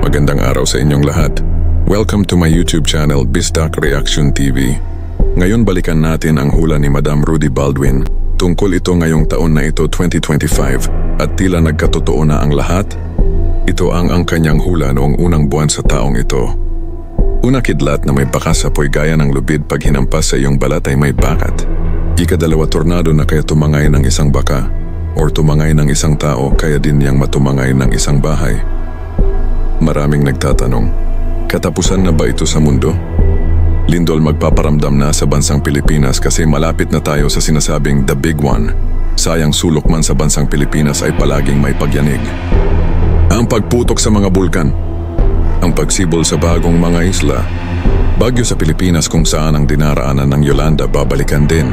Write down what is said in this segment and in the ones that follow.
Magandang araw sa inyong lahat. Welcome to my YouTube channel, Bisdak Reaction TV. Ngayon balikan natin ang hula ni Madam Rudy Baldwin. Tungkol ito ngayong taon na ito 2025 at tila nagkatotoo na ang lahat. Ito ang kanyang hula noong unang buwan sa taong ito. Una kidlat na may bakas apoy gaya ng lubid pag hinampas sa iyong balat ay may bakat. Ikadalawa tornado na kaya tumangay ng isang baka or tumangay ng isang tao kaya din niyang matumangay ng isang bahay. Maraming nagtatanong, katapusan na ba ito sa mundo? Lindol magpaparamdam na sa bansang Pilipinas kasi malapit na tayo sa sinasabing The Big One. Sayang sulok man sa bansang Pilipinas ay palaging may pagyanig. Ang pagputok sa mga bulkan, ang pagsibol sa bagong mga isla, bagyo sa Pilipinas kung saan ang dinaraanan ng Yolanda babalikan din.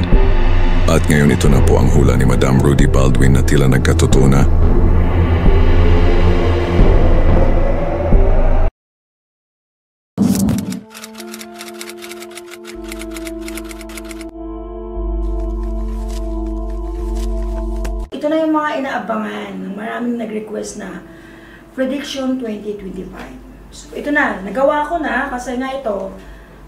At ngayon ito na po ang hula ni Madam Rudy Baldwin na tila nagkatotoo na. Ito na yung mga inaabangan. Maraming nag-request na prediction 2025. So, ito na. Nagawa ko na kasi nga ito,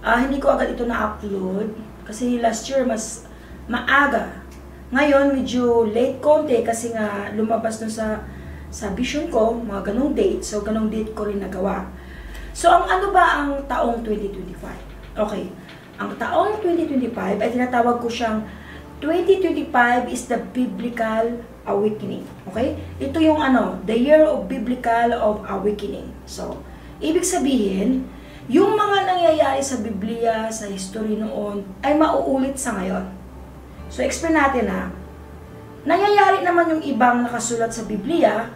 hindi ko agad ito na-upload kasi last year mas maaga. Ngayon, medyo late konti kasi nga lumabas dun sa vision ko, mga ganong date. So, ganong date ko rin nagawa. So, ano ba ang taong 2025? Okay. Ang taong 2025 ay tinatawag ko siyang 2025 is the biblical awakening. Okay? Ito yung the year of biblical of awakening. So, ibig sabihin, yung mga nangyayari sa Biblia, sa history noon, ay mauulit sa ngayon. So, explain natin nangyayari naman yung ibang nakasulat sa Biblia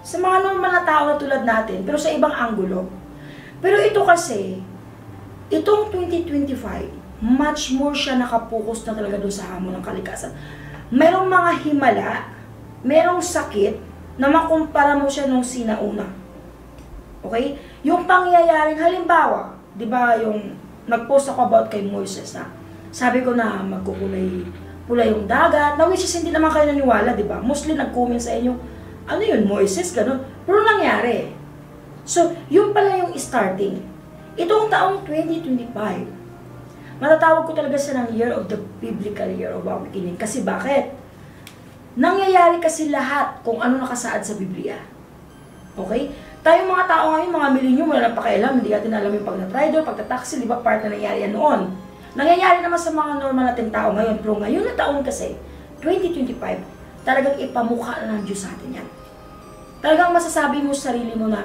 sa mga normal na tao na tulad natin, pero sa ibang anggulo. Pero ito kasi, itong 2025, much more siya nakapokus na talaga doon sa hamon ng kalikasan. Merong mga himala, merong sakit na makumpara mo siya nung sinauna. Okay? Yung pangyayaring halimbawa, di ba yung nag-post ako about kay Moises na sabi ko na magkukulay pula yung dagat, na which is hindi naman kayo naniwala, di ba? Mostly nag-comment sa inyo, ano yun, Moises, gano'n. Pero nangyari. So, yun pala yung starting. Itong taong 2025, matatawag ko talaga siya ng year of the biblical year of awakening. Kasi bakit? Nangyayari kasi lahat kung ano nakasaad sa Biblia. Okay? Tayong mga tao ngayon, mga milenyo, wala nang pakialam, hindi natin alam yung pag-na-rider, pag-taxi, di ba part na nangyari yan noon. Nangyayari naman sa mga normal nating tao ngayon. Pero ngayon na taon kasi, 2025, talagang ipamukha na ng Diyos sa atin yan. Talagang masasabi mo sa sarili mo na,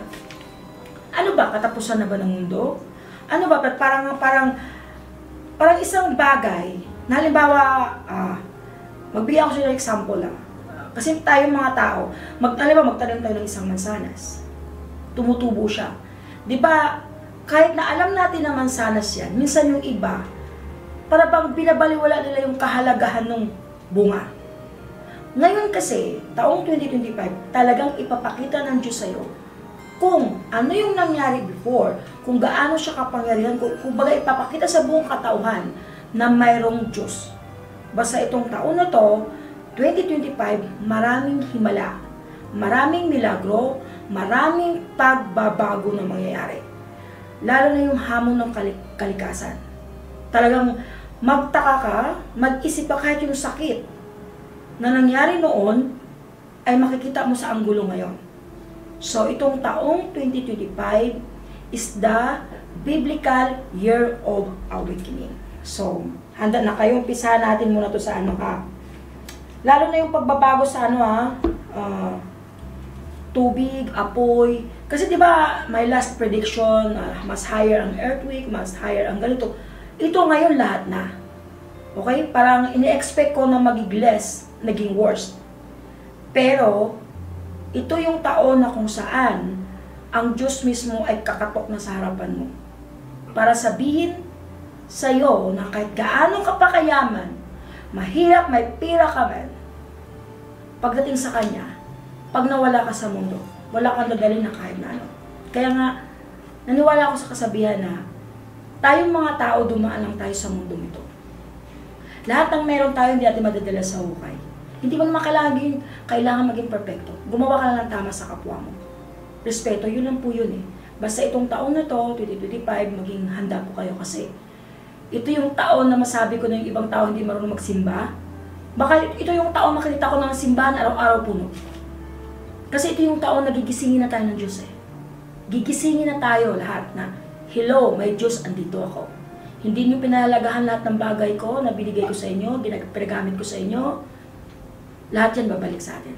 ano ba, katapusan na ba ng mundo? Ano ba, parang isang bagay, na halimbawa, magbigyan ko siya ng example lang. Kasi tayong mga tao, magtanim tayo ng isang mansanas. Tumutubo siya. Di ba, kahit na alam natin na mansanas yan, minsan yung iba, para bang binabaliwala nila yung kahalagahan ng bunga. Ngayon kasi, taong 2025, talagang ipapakita ng Diyos sa'yo kung ano yung nangyari before, kung gaano siya kapangyarihan, kung baga ipapakita sa buong katauhan na mayroong Diyos. Basta itong taon na to, 2025, maraming himala, maraming milagro, maraming pagbabago na mangyayari. Lalo na yung hamon ng kalikasan. Talagang magtaka ka, mag-isip ka kahit yung sakit na nangyari noon ay makikita mo sa anggulo ngayon. So, itong taong 2025 is the biblical year of awakening. So, handa na kayo. Umpisahan natin muna to sa lalo na yung pagbabago sa tubig, apoy. Kasi di ba may last prediction, mas higher ang earthquake, mas higher ang ganito. Ito ngayon lahat na. Okay? Parang ini-expect ko na maging less, naging worse. Pero, ito yung taon na kung saan ang Diyos mismo ay kakatok na sa harapan mo. Para sabihin sa'yo na kahit gaano ka pa kayaman, mahirap, may pira ka man, pagdating sa Kanya, pag nawala ka sa mundo, wala kang dadalhin na kahit na ano. Kaya nga, naniwala ako sa kasabihan na tayong mga tao, dumaan lang tayo sa mundong ito. Lahat ng meron tayo, hindi natin madadala sa hukay. Hindi mo naman kailangan maging perfecto. Gumawa ka lang ng tama sa kapwa mo. Respeto, yun lang po yun eh. Basta itong taon na to, 2025, maging handa po kayo kasi ito yung taon na masabi ko na yung ibang tao hindi marunong magsimba. Baka ito yung taon makikita ko ng simbahan araw-araw puno. Kasi ito yung taon na gigisingin na tayo ng Diyos eh. Gigisingin na tayo lahat na, hello, may Diyos, andito ako. Hindi niyo pinahalagahan lahat ng bagay ko na binigay ko sa inyo, pinagamit ko sa inyo. Lahat yan babalik sa atin.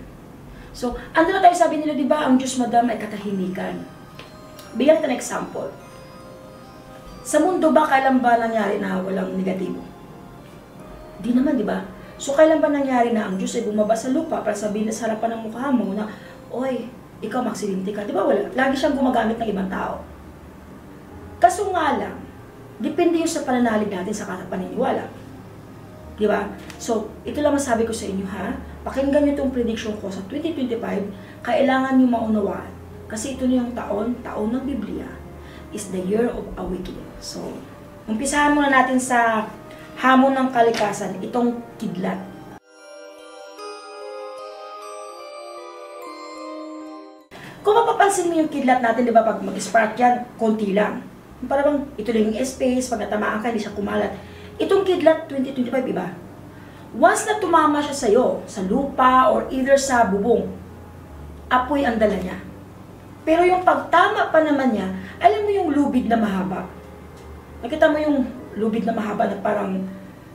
So, ano na tayo sabi nila, di ba, ang Diyos, madam, ay katahimikan. Bigyan kita ng example. Sa mundo ba, kailan ba nangyari na walang negatibo? Di naman, di ba? So, kailan ba nangyari na ang Diyos ay bumaba sa lupa para sabihin sa harapan ng mukha mo na, oy, ikaw maksidente ka. Di ba wala? Lagi siyang gumagamit ng ibang tao. Kaso nga lang, depende yun sa pananalig natin sa paniniwala. Di ba? So, ito lang masabi ko sa inyo ha. Pakinggan nyo itong prediction ko sa 2025, kailangan nyo maunawaan. Kasi ito na yung taon ng Biblia, is the year of awakening. So, umpisahan muna natin sa hamon ng kalikasan, itong kidlat. Kung mapapansin mo yung kidlat natin, di ba, pag mag-spark yan, konti lang. Parang ito lang yung space, pag natamaan ka, hindi siya kumalat. Itong kidlat 2025, iba. Once na tumama siya sa'yo, sa lupa, or either sa bubong, apoy ang dala niya. Pero yung pagtama pa naman niya, alam mo yung lubid na mahaba. Nakita mo yung lubid na mahaba na parang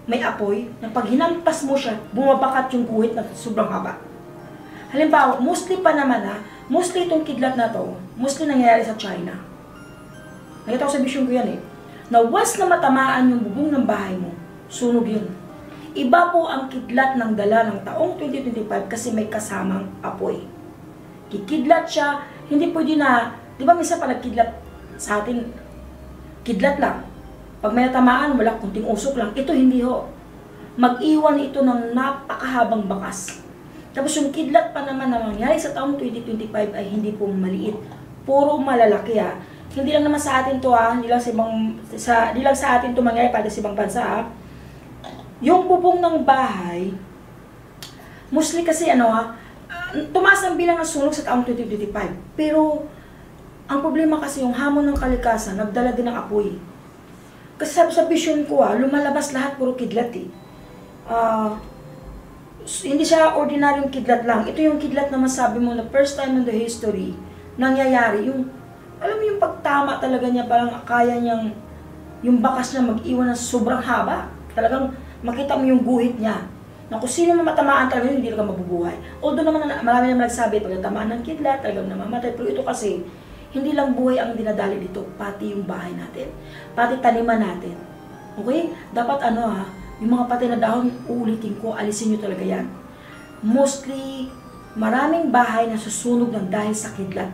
may apoy, na pag hinampas mo siya, bumabakat yung guhit na sobrang haba. Halimbawa, mostly pa naman mostly itong kidlat na to, mostly nangyayari sa China. Nakita ko sa vision ko yan eh. Na once na matamaan yung bubong ng bahay mo, sunog yun. Iba po ang kidlat ng dala ng taong 2025 kasi may kasamang apoy. Kikidlat siya, hindi pwede na, di ba minsan pag nagkidlat sa atin, kidlat lang. Pag may natamaan, wala, kunting usok lang. Ito hindi ho. Mag-iwan ito ng napakahabang bakas. Tapos yung kidlat pa naman na mangyari sa taong 2025 ay hindi po maliit. Puro malalaki ha. Hindi lang naman sa atin to ha. Hindi lang sa atin to mangyari pati sa ibang bansa ha. Yung bubong ng bahay, mostly kasi tumaas ang bilang ng sunog sa taong 2025. Pero, ang problema kasi yung hamon ng kalikasan, nagdala din ng apoy. Kasi sa vision ko lumalabas lahat puro kidlat eh. Hindi siya ordinaryong kidlat lang. Ito yung kidlat na masabi mo na first time in the history, nangyayari. Yung, alam mo yung pagtama talaga niya, parang kaya niyang, yung bakas niya mag-iwan ng sobrang haba. Talagang makita mo yung guhit niya. Na kung sino matamaan talaga yun, hindi talaga mabubuhay. Although naman marami naman nagsabi, pag natamaan ng kidlat, talagang namamatay. Pero ito kasi, hindi lang buhay ang dinadali dito, pati yung bahay natin. Pati taniman natin. Okay? Dapat yung mga patay na dahon, uulitin ko, alisin nyo talaga yan. Mostly, maraming bahay na susunog ng dahil sa kidlat.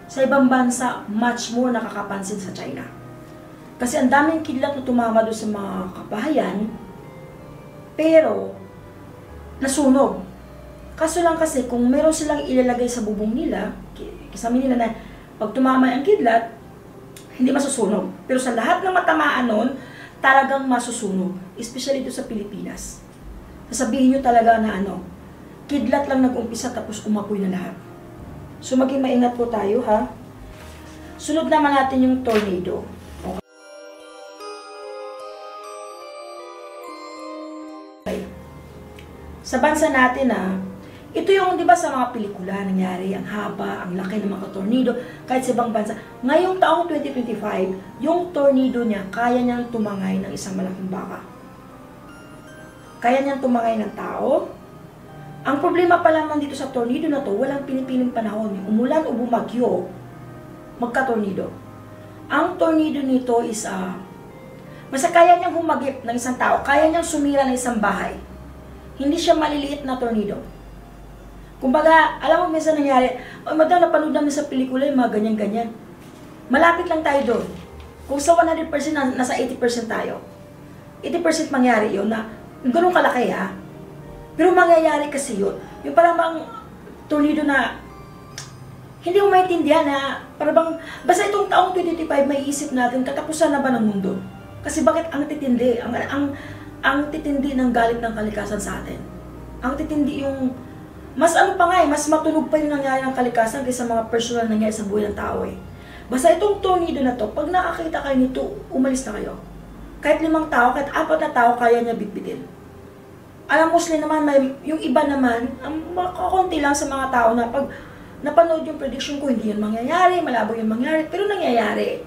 Sa ibang bansa, much more nakakapansin sa China. Kasi ang daming kidlat na tumama doon sa mga kabahayan, pero, nasunog. Kaso lang kasi, kung meron silang ilalagay sa bubong nila, kasama nila na pag tumama ang kidlat, hindi masusunog. Pero sa lahat ng matamaan nun, talagang masusunog. Especially dito sa Pilipinas. Sasabihin nyo talaga na kidlat lang nag-umpisa tapos umapoy na lahat. So maging maingat po tayo ha. Sunod naman natin yung tornado. Sa bansa natin ito yung, di ba, sa mga pelikula nangyari, ang haba, ang laki ng mga tornado, kahit sa ibang bansa. Ngayong taong 2025, yung tornado niya, kaya niyang tumangay ng isang malaking baka. Kaya niyang tumangay ng tao. Ang problema pa lamang dito sa tornado na to, walang pinipiling panahon. Umulan o bumagyo, magka-tornado. Ang tornado nito is, basta kaya niyang humagip ng isang tao, kaya niyang sumira ng isang bahay. Hindi siya maliliit na tornado. Kumbaga, alam mo minsan nangyari, madam, napanood namin sa pelikula yung mga ganyan-ganyan. Malapit lang tayo doon. Kung sa 100%, nasa 80% tayo. 80% mangyari yun na, ganun kalaki Pero mangyayari kasi yun, yung parang tornado na, hindi mo maintindihan parang, basta itong taong 2025, may isip natin, katapusan na ba ng mundo? Kasi bakit ang titindi, ang titindi ng galit ng kalikasan sa atin. Ang titindi yung, mas mas matunog pa yung nangyari ng kalikasan kaysa mga personal nangyari sa buhay ng tao Basta itong tornado na to, pag nakakita kayo nito, umalis na kayo. Kahit 5 tao, kahit 4 na tao, kaya niya bitbitin. Alam Muslim naman, yung iba naman, makakunti lang sa mga tao na pag napanood yung prediction ko, hindi yun mangyayari, malabo yung mangyayari, pero nangyayari.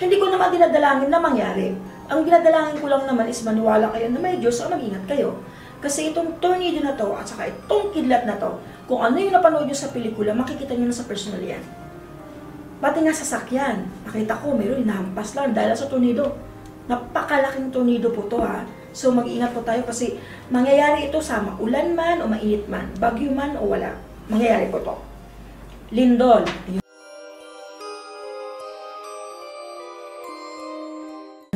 Hindi ko naman dinadalangin na mangyari. Ang dinadalangin ko lang naman is maniwala kayo na may Diyos at mag-ingat kayo. Kasi itong tornado na to, at saka itong kidlat na to, kung ano yung napanood nyo sa pelikula, makikita nyo na sa personal yan. Pati nga sasakyan, nakita ko, mayroon inahampas lang dahil sa tornado. Napakalaking tornado po to ha. So mag-ingat po tayo kasi mangyayari ito sa maulan man o mainit man, bagyo man o wala. Mangyayari po to. Lindol.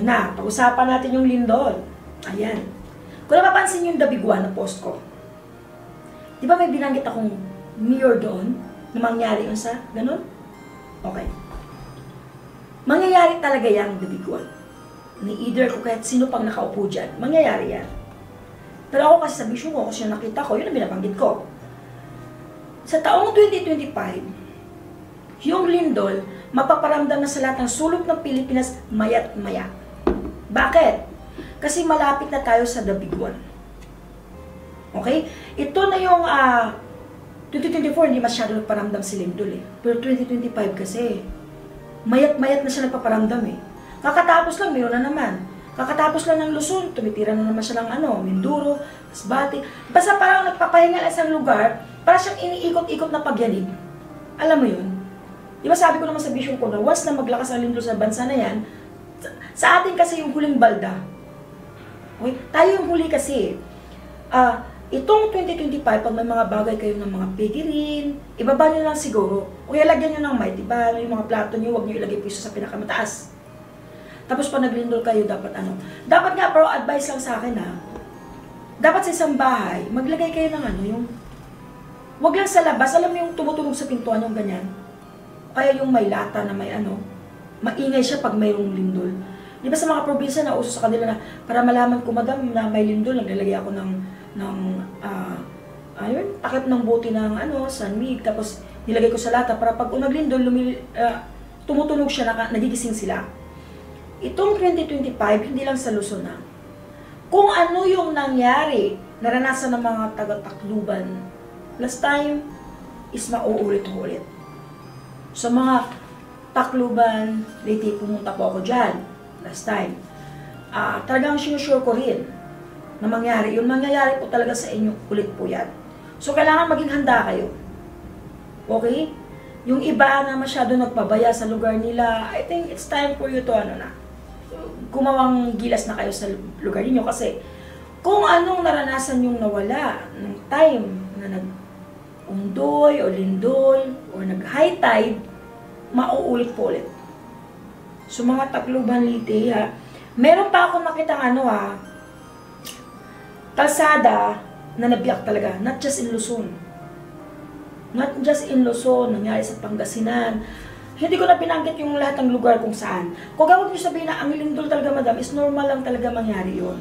Na, pag-usapan natin yung lindol. Ayan. Kung napapansin yung the big one na post ko, di ba may binanggit akong mirror doon na mangyari yun sa ganun? Okay. Mangyayari talaga yan, the big one. Ni either ko kahit sino pang nakaupo dyan, mangyayari yan. Pero ako kasi sa vision ko, kasi yung nakita ko, yun ang binabanggit ko. Sa taong 2025, yung lindol, mapaparamdam na sa lahat ng sulok ng Pilipinas mayat maya. Bakit? Kasi malapit na tayo sa the big one. Okay? Ito na yung 2024, hindi masyado nagparamdam si lindol eh. Pero 2025 kasi, mayat-mayat na siya nagpaparamdam eh. Kakatapos lang, mayroon na naman. Kakatapos lang ng Luzon, tumitira na naman siya ng Mindoro, Masbate. Basta parang nagpapahinga na isang lugar, para siyang iniikot-ikot na pagyanig. Alam mo yun? Di ba sabi ko naman sa vision ko na once na maglakas ang lindol sa bansa na yan, sa atin kasi yung huling balda. Okay? Tayo yung huli kasi. Itong 2025, pag may mga bagay kayo ng mga pigirin, ibaba nyo lang siguro. O kaya lagyan nyo ng might, diba? Yung mga plato nyo, huwag nyo ilagay piso sa pinakamataas. Tapos pag naglindol kayo, dapat dapat nga, pero advice lang sa akin dapat sa isang bahay, maglagay kayo ng yung, huwag lang sa labas, alam mo yung tumutunog sa pintuan yung ganyan. Kaya yung may lata na may maingay siya pag mayroong lindol. Di ba sa mga probinsya na uso sa kanila na, para malaman ko madam na may lindol, naglalagay ako ng takip ng bote ng sanmig, tapos nilagay ko sa lata para pag naglindol, tumutunog siya, nagigising sila. Itong 2025, hindi lang sa Luzon na. Kung ano yung nangyari, naranasan ng mga taga-Tacloban, last time is mauulit-ulit. Sa mga Tacloban, Leyte, pumunta po ako dyan, last time. Talagang sinusure ko rin na mangyari. Yung mangyayari po talaga sa inyo, ulit po yan. So, kailangan maging handa kayo. Okay? Yung iba na masyado nagpabaya sa lugar nila, I think it's time for you to gumawang gilas na kayo sa lugar niyo. Kasi, kung anong naranasan yung nawala ng time na nag-undoy o lindol o nag-high tide, mauulit po ulit. So, mga Tacloban, Leyte, meron pa akong nakitang kalsada na nabiyak talaga, not just in Luzon. Not just in Luzon, nangyari sa Pangasinan. Hindi ko na binanggit yung lahat ng lugar kung saan. Kung gawag nyo sabihin na ang lindol talaga madam, is normal lang talaga mangyari yun.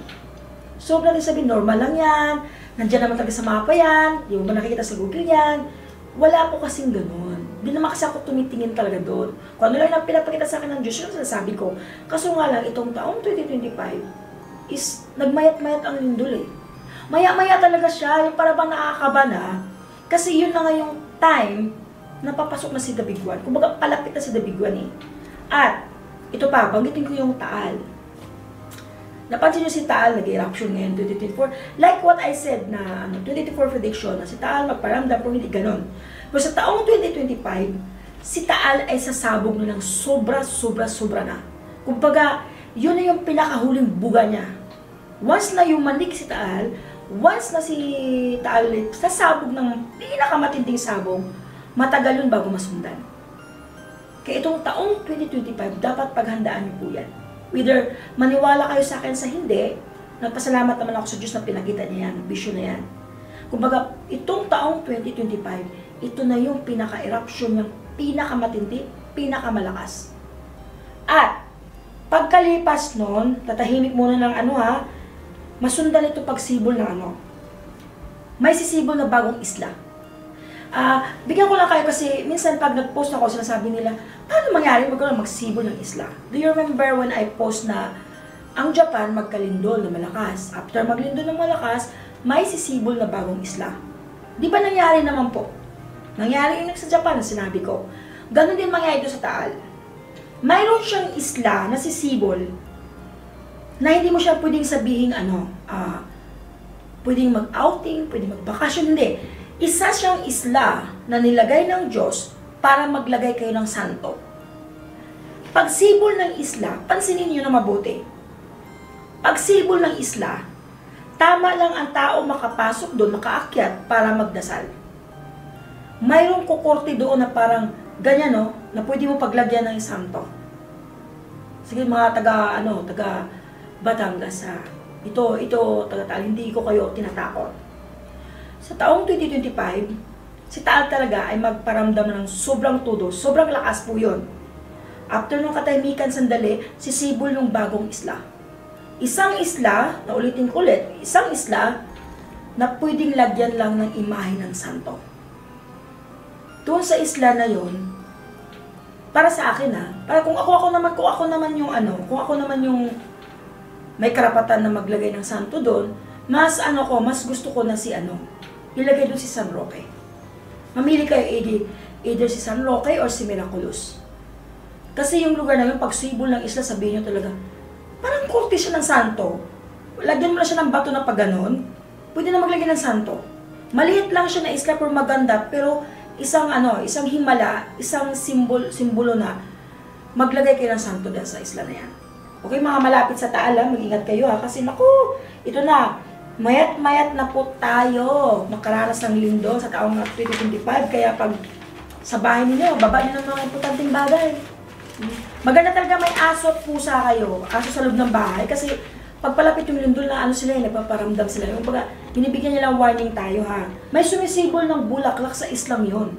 So, natin sabihin, normal lang yan, nandiyan naman talaga sa mapa yan, yung ba nakikita sa Google yan. Wala po kasing ganun. Hindi naman kasi ako tumitingin talaga doon. Kung ano lang na pinapakita sa akin ng Diyos, yung sinasabi ko. Kaso nga lang, itong taong 2025 is nagmayat-mayat ang lindol eh. Maya-maya talaga siya, yung para bang nakakaba na. Kasi yun na nga yung time na papasok na si The Big One. Kumbaga, palapit na si The Big One eh. At, ito pa, banggitin ko yung Taal. Napansin nyo si Taal, nag-eruption ngayon 2024. Like what I said na 2024 prediction, na si Taal magparamdam kung hindi ganon. Pero sa taong 2025, si Taal ay sasabog na ng sobra na. Kumbaga, yun na yung pinakahuling buga niya. Once na yumanik si Taal, once na si Taal sasabog ng pinakamatinding sabog, matagal yun bago masundan. Kaya itong taong 2025, dapat paghandaan niyo po yan. Whether maniwala kayo sa akin sa hindi, nagpasalamat naman ako sa Diyos na pinakita niya yan, vision na yan. Kumbaga, itong taong 2025, ito na yung pinaka-eruption, yung pinakamatindi, pinakamalakas. At, pagkalipas nun, tatahimik muna ng masundan ito pagsibol ng may sisibol na bagong isla. Bigyan ko lang kayo kasi minsan pag nag-post ako, sinasabi nila, paano mangyari magsibol ng isla? Do you remember when I post na ang Japan magkalindol na malakas? After maglindol ng malakas, may sisibol na bagong isla. Di ba nangyari naman po? Nangyari yun sa Japan, sinabi ko. Ganon din mangyari ito sa Taal. Mayroon siyang isla na sisibol na hindi mo siya pwedeng sabihin pwedeng mag-outing, pwedeng mag-bakasyon, hindi. Isa siyang isla na nilagay ng Diyos para maglagay kayo ng santo. Pagsibol ng isla, pansinin niyo na mabuti. Pagsibol ng isla, tama lang ang tao makapasok doon, makaakyat para magdasal. Mayroong kukurti doon na parang ganyan, no? Na pwede mo paglagyan ng santo. Sige mga taga Batangas, ito, taga-Taal, hindi ko kayo tinatakot. Sa taong 2025, si Taal talaga ay magparamdam ng sobrang tudo, sobrang lakas po yun. After nung katahimikan sandali, sisibol yung bagong isla. Isang isla, na ulitin ko ulit, isang isla na pwedeng lagyan lang ng imahe ng santo. Doon sa isla na yon, para sa akin para kung ako naman yung may karapatan na maglagay ng santo doon, mas gusto ko na ilagay doon si San Roque. Mamili kayo either si San Roque or si Miraculous. Kasi yung lugar na yun, pag sibol ng isla, sabihin nyo talaga, parang korte siya ng santo. Lagyan mo na siya ng bato na pag ganon, pwede na maglagay ng santo. Maliit lang siya na isla pero maganda, pero isang himala, isang simbolo na maglagay kayo ng santo dyan sa isla na yan. Okay, mga malapit sa Taal, mag-ingat kayo kasi naku, ito na, mayat-mayat na po tayo makaranas ng lindol sa taong 2025, kaya pag sa bahay ninyo, baba nyo ng mga importanteng bagay. Maganda talaga may aso at pusa kayo, aso sa loob ng bahay, kasi pagpalapit yung lindol na sila, nagpaparamdam sila. Yung baga, binibigyan nilang warning tayo May sumisibol ng bulaklak sa islang yon.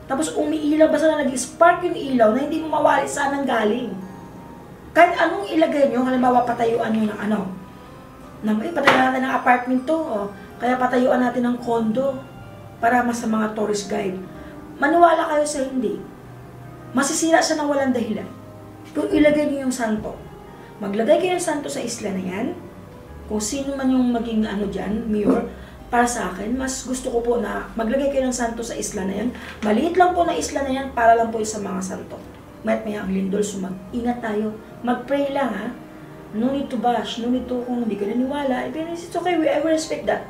Tapos umiilaw, basta na nag-spark yung ilaw na hindi mo mawali saan ang galing. Kahit anong ilagay nyo, halimbawa patayuan nyo ng patayuan natin ng apartment to, kaya patayuan natin ng condo para mas sa mga tourist guide. Maniwala kayo sa hindi. Masisira siya ng walang dahilan. Pero ilagay nyo yung santo. Maglagay kayo ng santo sa isla na yan. Kung sino man yung maging dyan, mayor, para sa akin, mas gusto ko po na maglagay kayo ng santo sa isla na yan. Maliit lang po na isla na yan para lang po sa mga santo. Mayat-maya ang lindol, so mag-ingat tayo. Mag-pray lang No need to bash, no need to kung hindi ka naniwala. It's okay, I will respect that.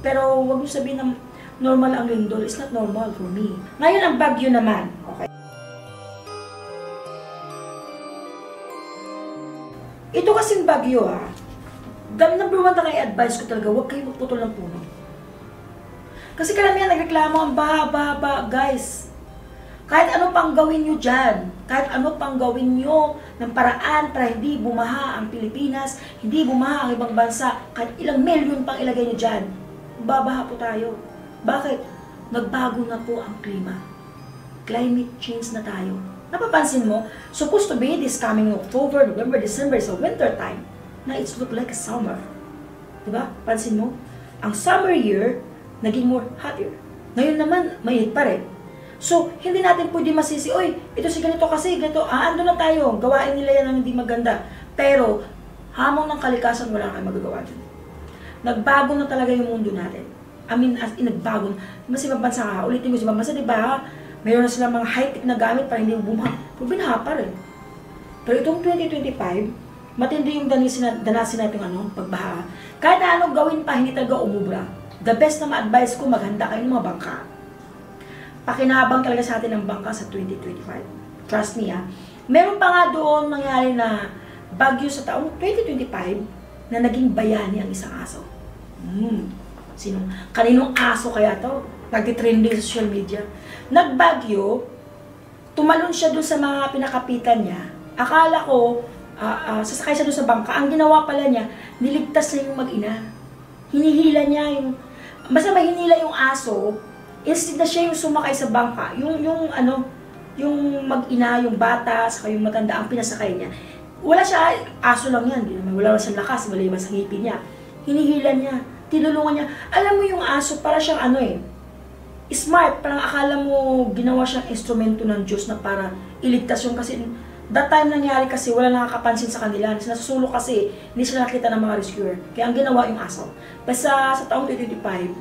Pero huwag mo sabihin na normal ang lindol. It's not normal for me. Ngayon ang bagyo naman. Okay. Ito kasing bagyo number one na kayo advice ko talaga, huwag kayo magputol ng puno. Kasi karamihan nagreklamo ang baha, guys. Kahit ano pang gawin nyo dyan, kahit ano pang gawin nyo ng paraan para hindi bumaha ang Pilipinas, hindi bumaha ang ibang bansa, kahit ilang milyon pang ilagay nyo dyan, babaha po tayo. Bakit? Nagbago na po ang klima. Climate change na tayo. Napapansin mo, supposed to be this coming October, November, December, so winter time, na it's look like a summer. Diba? Pansin mo? Ang summer year, naging more hotter. Ngayon naman, mainit pa rin. So, hindi natin pwede masisi, oy, ito si ganito kasi, ganito, ando na tayo, gawain nila yan ang hindi maganda. Pero, hamon ng kalikasan, wala kang magagawa dyan. Nagbago na talaga yung mundo natin. Nagbago. Mas ibang bansa ulitin ko, ibang bansa, diba? Mayroon na silang mga high-tech na gamit para hindi bumaha. Pero binaha pa rin. Pero itong 2025, matindi yung danasin natin pagbaha. Kahit na anong gawin pa, hindi talaga umubra. The best na ma-advise ko, maghanda kayo ng mga bangka. Pakinabang talaga sa atin ang bangka sa 2025. Trust me Meron pa nga doon nangyari na bagyo sa taong 2025 na naging bayani ang isang aso. Kaninong aso kaya to? Nagtitrending sa social media. Nagbagyo, tumalon siya doon sa mga pinakapitan niya. Akala ko, sasakay siya doon sa bangka. Ang ginawa pala niya, niligtas na yung mag-ina. Hinihila niya basta mahinila yung aso, instead na siya yung sumakay sa bangka, yung mag-ina, yung bata, saka yung matanda ang pinasakay niya. Wala siya, aso lang yan, wala siyang lakas, maliban sa ngipin niya. Hinihila niya, tinulungan niya. Alam mo yung aso, para siyang smart, parang akala mo ginawa siyang instrumento ng Diyos na para iligtas yung kasi that time nangyari kasi wala nakakapansin sa kanila. Nasusulok kasi, hindi sila nakita ng mga rescuer. Kaya ang ginawa yung aso. Basta sa taong 2025,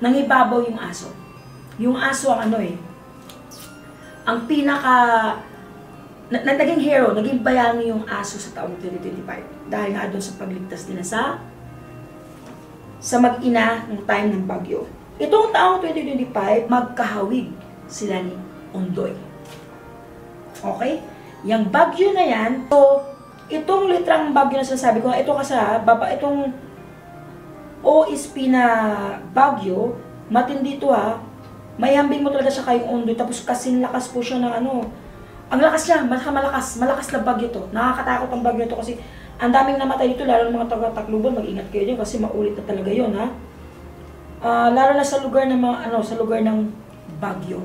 nangibabaw yung aso. Yung aso ang ang pinaka naging hero, naging bayani yung aso sa taong 2025. Dahil nga doon sa pagligtas nila sa mag-ina ng time ng bagyo. Itong taong 2025, magkahawig sila ni Ondoy. Okay? Yung bagyo na yan, so, itong litrang bagyo na sinasabi ko, ito kasi itong OSP na bagyo, matindi ito may hambing mo talaga siya kayong Ondoy, tapos kasing lakas po siya ng ang lakas niya, malakas na bagyo to. Nakakatakot ang bagyo to kasi ang daming namatay dito, lalo ng mga taga-Tacloban, mag-ingat kayo dyan kasi maulit na talaga yon, ha. Lalo na sa lugar ng sa lugar ng bagyo.